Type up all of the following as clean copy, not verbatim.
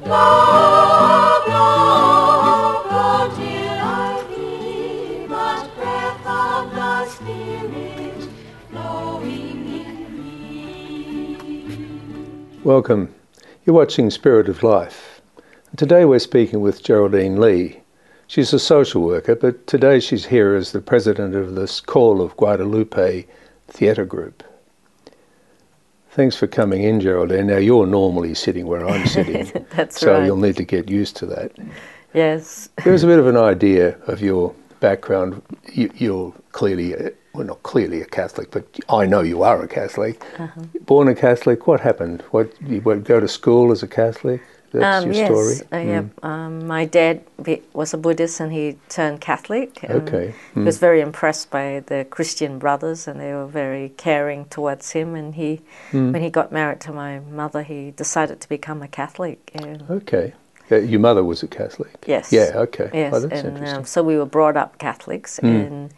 Love, love, until I feel the breath of the Spirit flowing in me. Welcome. You're watching Spirit of Life. Today we're speaking with Geraldine Lee. She's a social worker, but today she's here as the president of this Call of Guadalupe theatre group. Thanks for coming in, Geraldine. Now, you're normally sitting where I'm sitting. That's so right. You'll need to get used to that. Yes. Give us a bit of an idea of your background. You're clearly, well, not clearly a Catholic, but I know you are a Catholic. Born a Catholic, what happened? You would go to school as a Catholic? That's your story? Yes. My dad was a Buddhist and he turned Catholic. Okay. He was very impressed by the Christian brothers and they were very caring towards him. And when he got married to my mother, he decided to become a Catholic. Okay. Your mother was a Catholic? Yes. Yeah, okay. Yes. Oh, that's interesting. So we were brought up Catholics. And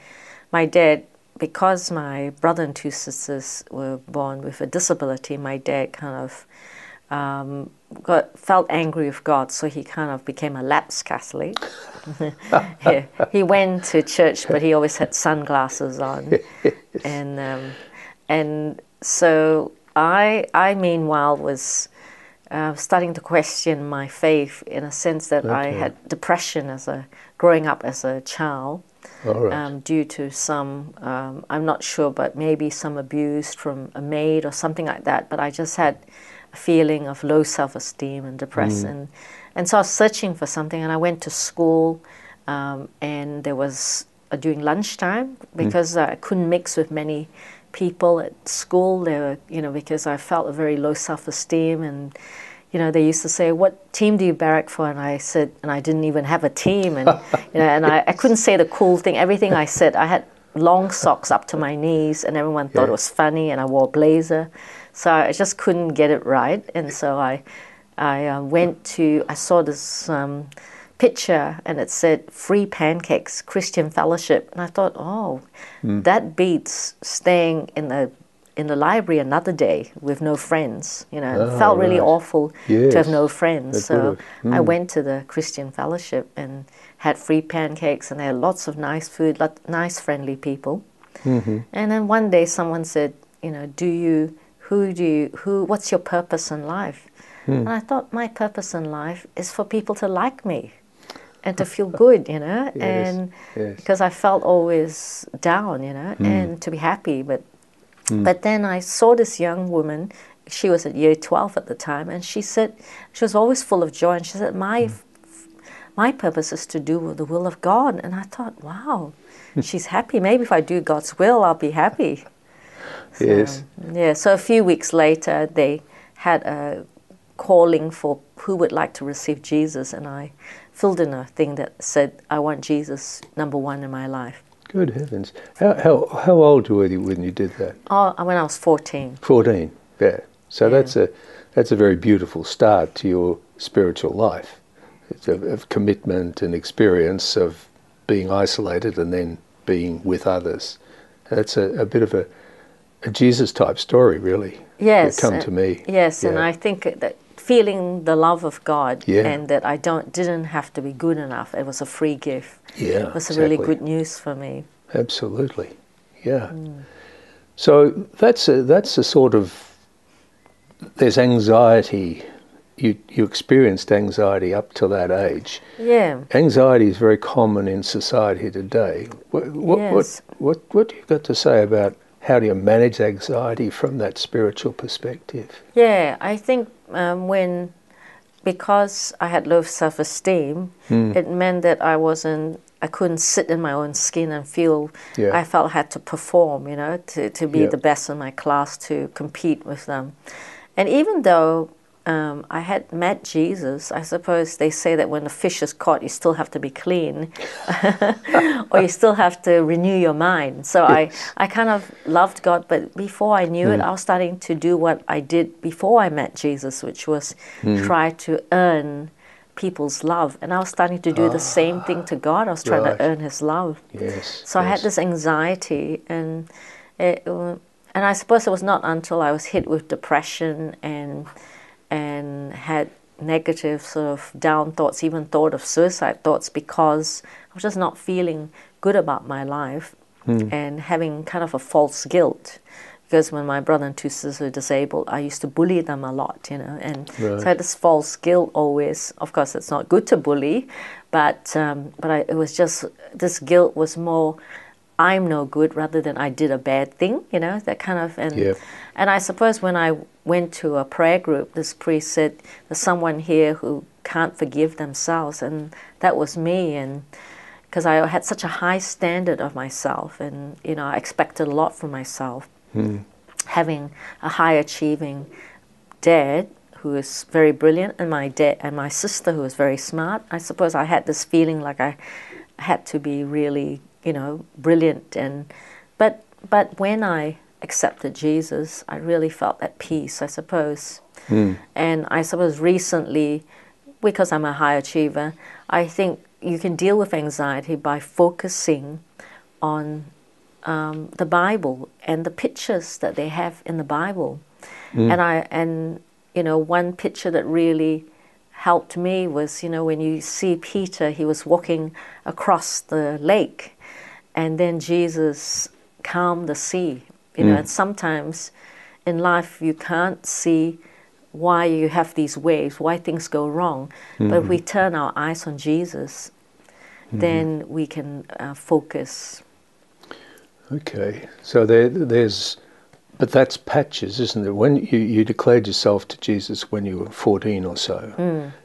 my dad, because my brother and two sisters were born with a disability, my dad kind of felt angry with God, so he kind of became a lapsed Catholic. Yeah. He went to church, but he always had sunglasses on. And so I meanwhile was starting to question my faith in a sense that I had depression growing up as a child. Due to some, I'm not sure, but maybe some abuse from a maid or something like that, but I just had a feeling of low self-esteem and depression. And so I was searching for something, and I went to school, and there was during lunchtime, because I couldn't mix with many people at school, there were, because I felt a very low self-esteem, and they used to say, "What team do you barrack for?" And I said, and I didn't even have a team, and and I couldn't say the cool thing. Everything I said, I had long socks up to my knees, and everyone thought it was funny, and I wore a blazer. So I just couldn't get it right, and so I saw this picture, and it said "Free Pancakes, Christian Fellowship," and I thought, that beats staying in the library another day with no friends. It felt really awful to have no friends. So I went to the Christian Fellowship and had free pancakes, and they had lots of nice food, nice friendly people. And then one day someone said, what's your purpose in life? And I thought, my purpose in life is for people to like me and to feel good, and because I felt always down, and to be happy. But then I saw this young woman, she was at year 12 at the time, and she said, she was always full of joy, and she said, my purpose is to do the will of God. And I thought, wow, she's happy. Maybe if I do God's will, I'll be happy. So a few weeks later, they had a calling for who would like to receive Jesus, and I filled in a thing that said, I want Jesus #1 in my life. Good heavens. How old were you when you did that? When I was 14. 14, yeah. So that's a very beautiful start to your spiritual life. It's of commitment and experience of being isolated and then being with others. That's a bit of a Jesus-type story, really. Yes. It come to me. Yes, and I think that feeling the love of God and that I didn't have to be good enough. It was a free gift. Yeah, it was really good news for me. Absolutely, yeah. So that's a sort of, there's anxiety. You experienced anxiety up to that age. Yeah. Anxiety is very common in society today. What do you got to say about how do you manage anxiety from that spiritual perspective? Yeah, I think because I had low self-esteem, it meant that I couldn't sit in my own skin and feel, I felt I had to perform, to be the best in my class, to compete with them. And even though I had met Jesus, I suppose they say that when a fish is caught, you still have to be clean, or you still have to renew your mind. So I kind of loved God, but before I knew it, I was starting to do what I did before I met Jesus, which was try to earn people's love. And I was starting to do the same thing to God. I was trying to earn His love. So I had this anxiety, and I suppose it was not until I was hit with depression and had negative sort of down thoughts, even thought of suicide thoughts, because I was just not feeling good about my life and having kind of a false guilt. Because when my brother and two sisters were disabled, I used to bully them a lot, you know, and so I had this false guilt always. Of course, it's not good to bully, but it was just, this guilt was more, I'm no good rather than I did a bad thing, you know, that kind of, and I suppose when I went to a prayer group, this priest said, there's someone here who can't forgive themselves, and that was me, and because I had such a high standard of myself, and, you know, I expected a lot from myself. Having a high achieving dad who is very brilliant, and my sister who is very smart, I suppose I had this feeling like I had to be really, you know, brilliant. And but when I accepted Jesus, I really felt at peace, I suppose. And I suppose recently, because I'm a high achiever, I think you can deal with anxiety by focusing on the Bible and the pictures that they have in the Bible. And you know, one picture that really helped me was, you know, when you see Peter, he was walking across the lake, and then Jesus calmed the sea. You know, and sometimes in life you can't see why you have these waves, why things go wrong. But if we turn our eyes on Jesus, then we can focus. Okay, so but that's patches, isn't it? When you declared yourself to Jesus when you were 14 or so,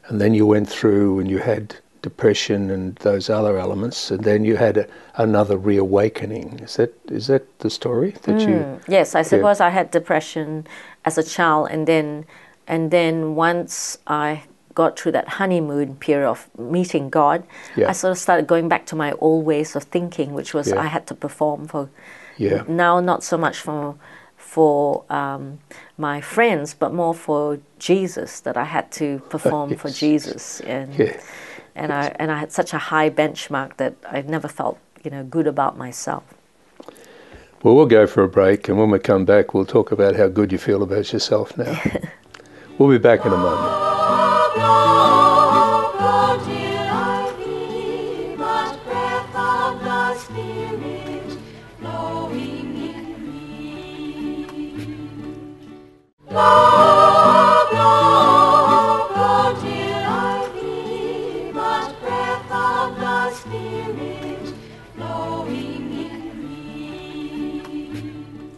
and then you went through and you had depression and those other elements, and then you had another reawakening. Is that the story that you? Yes, I suppose I had depression as a child, and then once I got through that honeymoon period of meeting God, I sort of started going back to my old ways of thinking, which was I had to perform for. Now, not so much for my friends, but more for Jesus, that I had to perform for Jesus, and I had such a high benchmark that I never felt, you know, good about myself. Well, we'll go for a break, and when we come back, we'll talk about how good you feel about yourself now. We'll be back in a moment.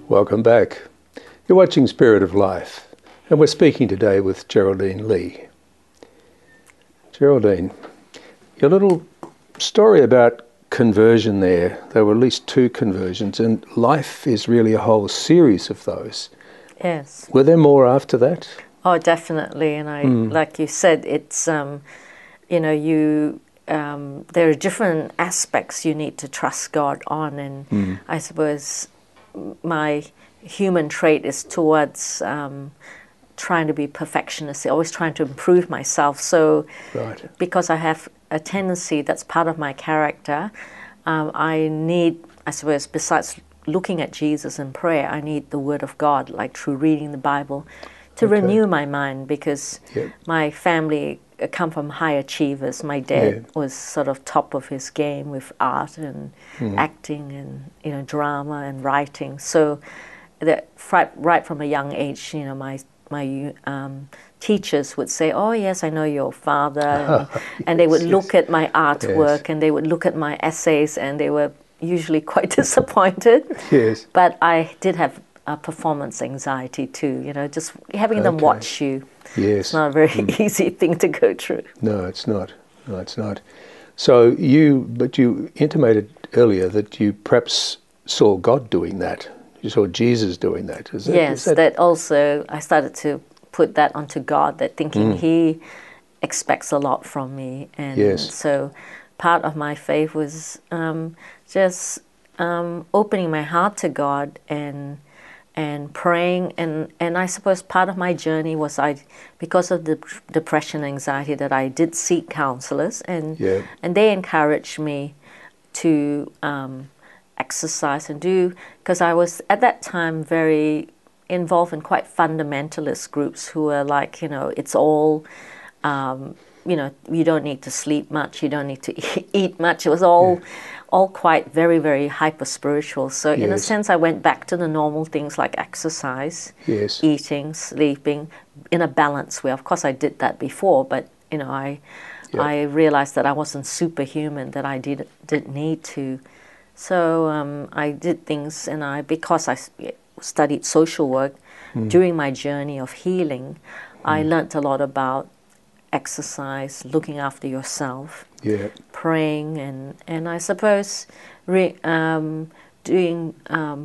Welcome back. You're watching Spirit of Life, and we're speaking today with Geraldine Lee. Geraldine, your little story about conversion there were at least 2 conversions, and life is really a whole series of those. Yes. Were there more after that? Oh, definitely. And like you said, it's, you know, there are different aspects you need to trust God on. And I suppose my human trait is towards trying to be perfectionist, always trying to improve myself. So because I have a tendency, that's part of my character, I need, I suppose, besides looking at Jesus in prayer, I need the Word of God, like through reading the Bible, to renew my mind, because my family come from high achievers. My dad was sort of top of his game with art and acting and, you know, drama and writing. So that right from a young age, you know, my teachers would say, "Oh yes, I know your father," and they would look at my artwork and they would look at my essays, and they were usually quite disappointed. But I did have performance anxiety too, you know, just having them watch you. It's not a very easy thing to go through. No, it's not. No, it's not. So you intimated earlier that you perhaps saw God doing that. You saw Jesus doing that. Yes, that also, I started to put that onto God, that thinking He expects a lot from me. And so part of my faith was just opening my heart to God and praying, and I suppose part of my journey was because of the depression, anxiety, that I did seek counselors, and they encouraged me to exercise and do, because I was at that time very involved in quite fundamentalist groups who were like, you know, it's all You don't need to sleep much, you don't need to eat much. It was all quite very, very hyper spiritual. So in a sense, I went back to the normal things like exercise, eating, sleeping, in a balanced way. Of course, I did that before, but I realized that I wasn't superhuman, that I didn't need to. So I did things, and because I studied social work during my journey of healing, I learned a lot about exercise, looking after yourself, praying, and I suppose doing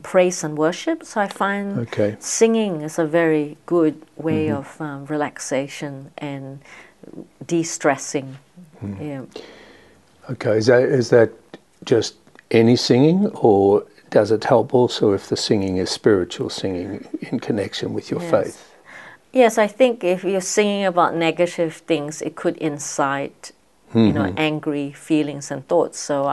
praise and worship. So I find singing is a very good way of relaxation and de-stressing. Yeah. Okay, is that just any singing, or does it help also if the singing is spiritual singing in connection with your faith? Yes, I think if you're singing about negative things, it could incite, angry feelings and thoughts. So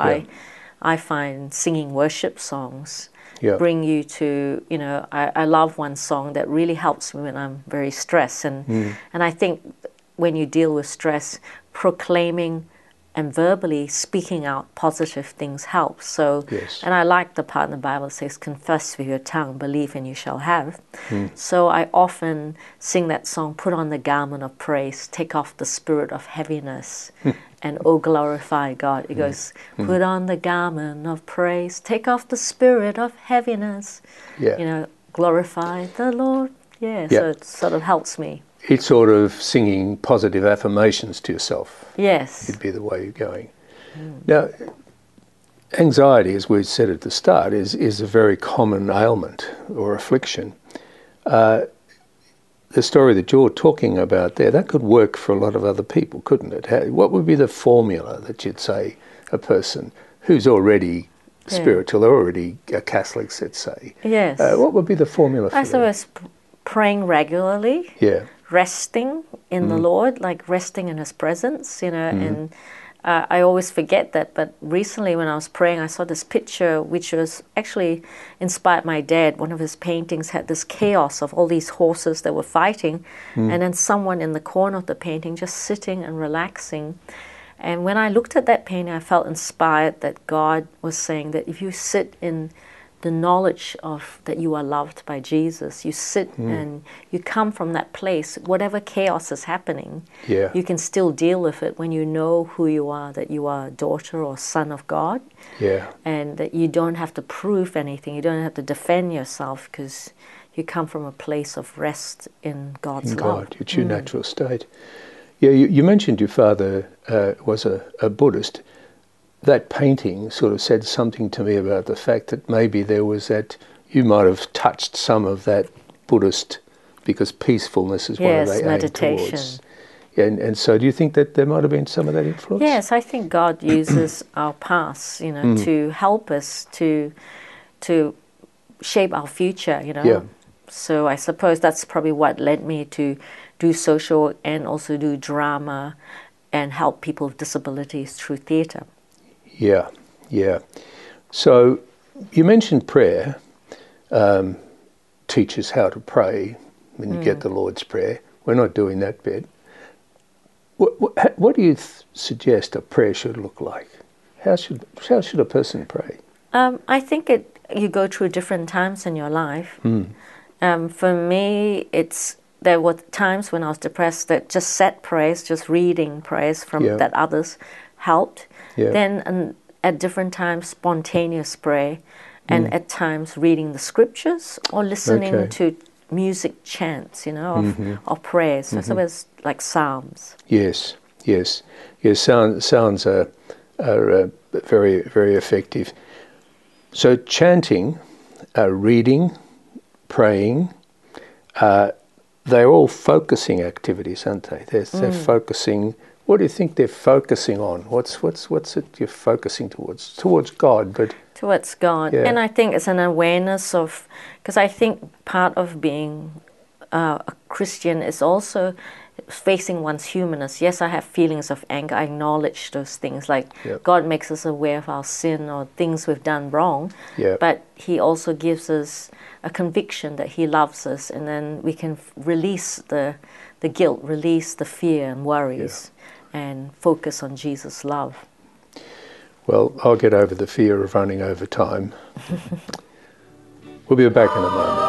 I find singing worship songs bring you to, I love one song that really helps me when I'm very stressed. And I think when you deal with stress, proclaiming and verbally speaking out positive things helps. So, and I like the part in the Bible that says, confess with your tongue, believe and you shall have. So I often sing that song, put on the garment of praise, take off the spirit of heaviness, and oh, glorify God. It goes, put on the garment of praise, take off the spirit of heaviness, glorify the Lord. So it sort of helps me. It's sort of singing positive affirmations to yourself. Yes. It'd be the way you're going. Now, anxiety, as we said at the start, is a very common ailment or affliction. The story that you're talking about there, that could work for a lot of other people, couldn't it? What would be the formula that you'd say a person who's already spiritual, already a Catholic, let's say? Yes. What would be the formula for that? I suppose praying regularly. Resting in the Lord, like resting in His presence, and I always forget that. But recently when I was praying, I saw this picture which was actually inspired my dad. One of his paintings had this chaos of all these horses that were fighting, and then someone in the corner of the painting just sitting and relaxing. And when I looked at that painting, I felt inspired that God was saying that if you sit in the knowledge of that you are loved by Jesus, you sit and you come from that place, whatever chaos is happening, you can still deal with it when you know who you are, that you are a daughter or son of God, and that you don't have to prove anything, you don't have to defend yourself, because you come from a place of rest in God's love. God, your true natural state. Yeah, you mentioned your father was a Buddhist. That painting sort of said something to me about the fact that maybe there was that, you might have touched some of that Buddhist, because peacefulness is what they aim towards. And so do you think that there might have been some of that influence? Yes, I think God uses our past, to help us to shape our future, So I suppose that's probably what led me to do social work and also do drama and help people with disabilities through theatre. Yeah. So you mentioned prayer, teach us how to pray when you get the Lord's Prayer. We're not doing that bit. What do you suggest a prayer should look like? How should a person pray? I think you go through different times in your life. For me, there were times when I was depressed that just said prayers, just reading prayers from that others helped. Then at different times, spontaneous prayer, and at times reading the scriptures or listening to music chants, of prayers. So it's like psalms. Yes. Sounds are very, very effective. So chanting, reading, praying, they're all focusing activities, aren't they? They're focusing. What do you think they're focusing on? What's it you're focusing towards? Towards God, but... Towards God. Yeah. And I think it's an awareness of... Because I think part of being a Christian is also facing one's humanness. Yes, I have feelings of anger. I acknowledge those things. Like God makes us aware of our sin or things we've done wrong. But He also gives us a conviction that He loves us, and then we can release the the guilt, release the fear and worries, and focus on Jesus' love. Well, I'll get over the fear of running over time. We'll be back in a moment.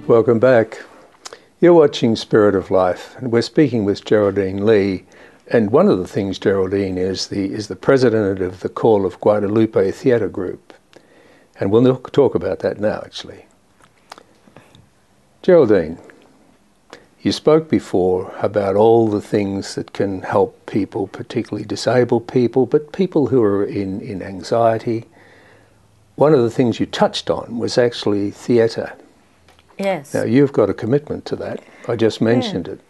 Welcome back. You're watching Spirit of Life, and we're speaking with Geraldine Lee. And one of the things, Geraldine, is the president of the Call of Guadalupe theatre group. And we'll talk about that now, actually. Geraldine, you spoke before about all the things that can help people, particularly disabled people, but people who are in anxiety. One of the things you touched on was actually theatre. Yes. Now, you've got a commitment to that. I just mentioned it.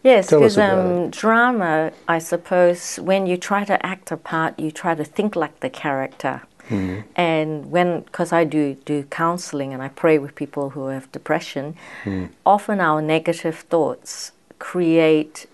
Yes, because it. Drama, I suppose, when you try to act a part, you try to think like the character. Mm. And because I do counseling and I pray with people who have depression, often our negative thoughts create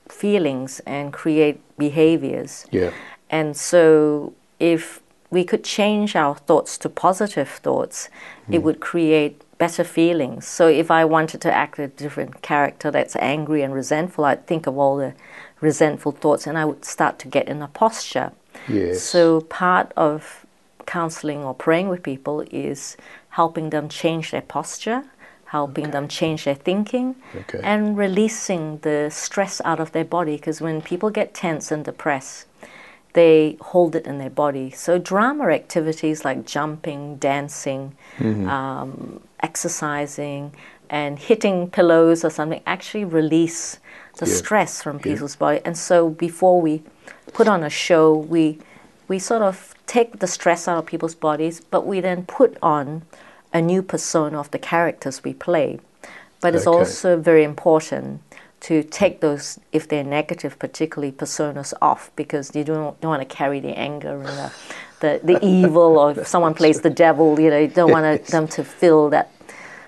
feelings and create behaviors. Yeah. And so if we could change our thoughts to positive thoughts, it would create better feelings. So if I wanted to act a different character that's angry and resentful, I'd think of all the resentful thoughts and I would start to get in a posture. Yes. So part of counseling or praying with people is helping them change their posture, helping them change their thinking, and releasing the stress out of their body. Because when people get tense and depressed, they hold it in their body. So drama activities like jumping, dancing, exercising, and hitting pillows or something actually release the stress from people's body. And so before we put on a show, we sort of take the stress out of people's bodies, but we then put on a new persona of the characters we play. But it's also very important to take those, if they're negative, particularly personas, off, because you don't want to carry the anger and the evil, or if someone plays the devil, you don't want them to feel that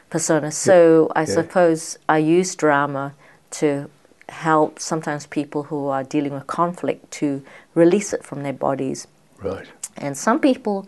persona. So I suppose I use drama to help sometimes people who are dealing with conflict to release it from their bodies. Right. And some people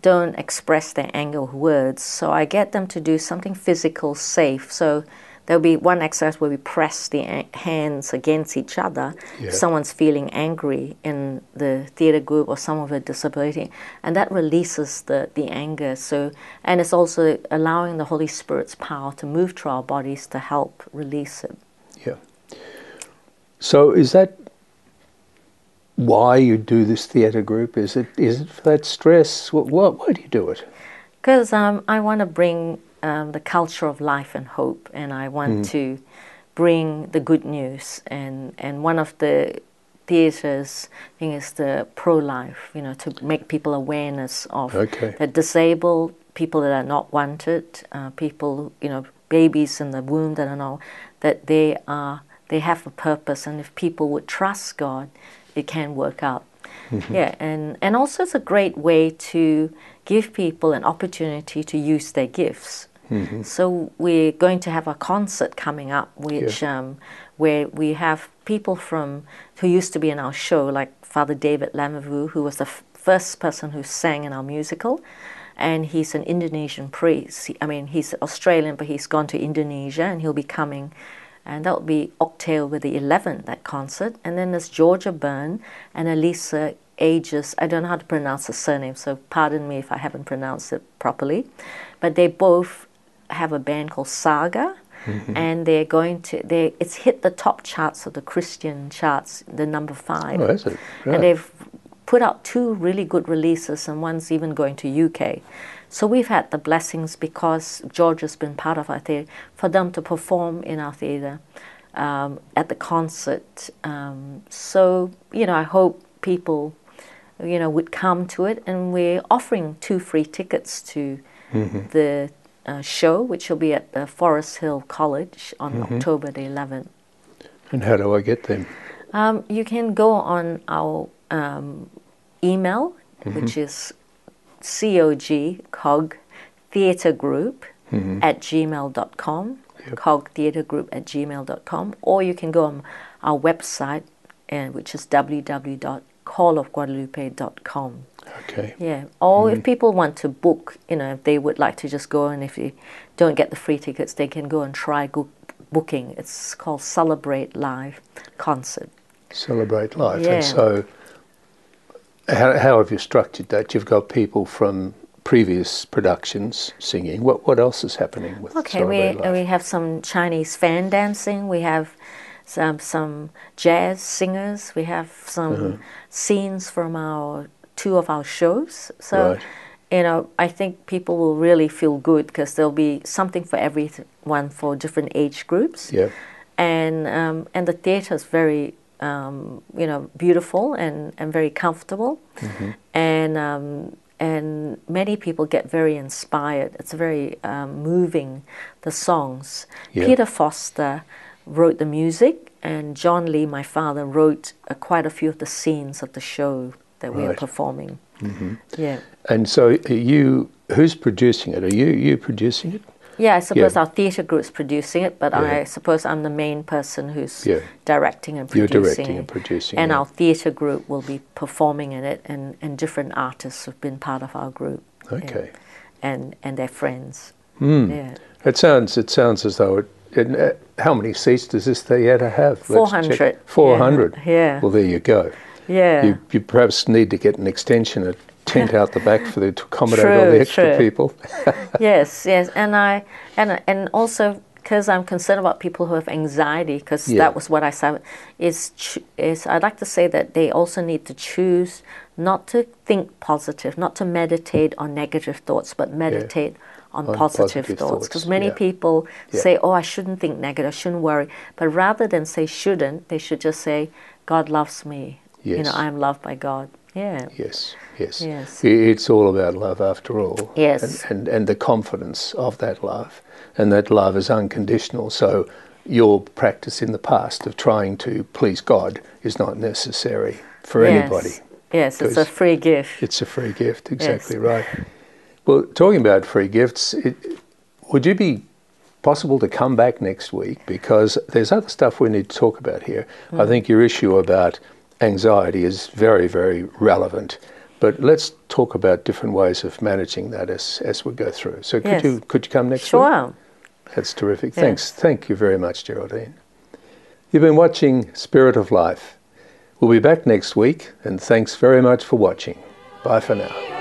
don't express their anger with words, so I get them to do something physical, safe. So there'll be one exercise where we press the hands against each other if someone's feeling angry in the theatre group or someone with a disability, and that releases the anger. So, and it's also allowing the Holy Spirit's power to move through our bodies to help release it. Yeah. So is that why you do this theatre group? Is it for that stress? Why do you do it? Because I want to bring the culture of life and hope, and I want to bring the good news. And one of the theatre's thing is the pro-life, to make people awareness of that disabled people that are not wanted, people, babies in the womb that are not, that they have a purpose, and if people would trust God, it can work out. Yeah, and also it's a great way to give people an opportunity to use their gifts. So we're going to have a concert coming up, which where we have people who used to be in our show, like Father David Lamavu, who was the first person who sang in our musical, and he's an Indonesian priest. He's Australian, but he's gone to Indonesia, and he'll be coming. And that will be October the 11th, that concert. And then there's Georgia Byrne and Elisa Aegis. I don't know how to pronounce the surname, so pardon me if I haven't pronounced it properly. But they both have a band called Saga, and they're going to, it's hit the top charts of the Christian charts, the number 5. Oh, is it? Right. And they've put out 2 really good releases, and one's even going to UK. So we've had the blessings, because Georgia's been part of our theatre, for them to perform in our theatre at the concert. So, I hope people, would come to it. And we're offering 2 free tickets to the show, which will be at the Forest Hill College on October the 11th. And how do I get them? You can go on our email, which is COG Theatre Group at gmail.com, COG Theatre Group at gmail.com, or you can go on our website, which is www.callofguadalupe.com. Okay. Yeah. Or if people want to book, if they would like to just go, and if you don't get the free tickets, they can go and try booking. It's called Celebrate Live Concert. Celebrate Live. Yeah. And so how have you structured that? You've got people from previous productions singing. What else is happening with Celebrate Live? We have some Chinese fan dancing. We have some jazz singers. We have some scenes from two of our shows. So, I think people will really feel good because there'll be something for everyone for different age groups. Yeah. And the theatre is very beautiful and very comfortable. And many people get very inspired. It's very moving, the songs. Yeah. Peter Foster wrote the music, and John Lee, my father, wrote quite a few of the scenes of the show that we are performing. Yeah. And so who's producing it? Are you producing it? Yeah, I suppose our theatre group's producing it, but I suppose I'm the main person who's directing and producing. You're directing and producing. And our theatre group will be performing in it, and different artists have been part of our group. Okay. And their friends. Yeah. It sounds as though how many seats does this theatre have? 400. 400. Yeah. Well, there you go. Yeah. You perhaps need to get an extension, a tent out the back to accommodate all the extra people. Yes, and also because I'm concerned about people who have anxiety, because that was what I said. Is I'd like to say that they also need to choose not to think positive, not to meditate on negative thoughts, but meditate on positive thoughts. Because many people say, "Oh, I shouldn't think negative, I shouldn't worry," but rather than say shouldn't, they should just say, "God loves me. Yes. I am loved by God." Yeah. Yes. Yes. Yes. It's all about love after all. Yes. And the confidence of that love. And that love is unconditional. So your practice in the past of trying to please God is not necessary for anybody. Yes, it's a free gift. It's a free gift, exactly right. Well, talking about free gifts, would you be possible to come back next week? Because there's other stuff we need to talk about here. I think your issue about anxiety is very, very relevant. But let's talk about different ways of managing that as we go through. So could you come next week? Sure. That's terrific. Thanks. Thank you very much, Geraldine. You've been watching Spirit of Life. We'll be back next week, and thanks very much for watching. Bye for now.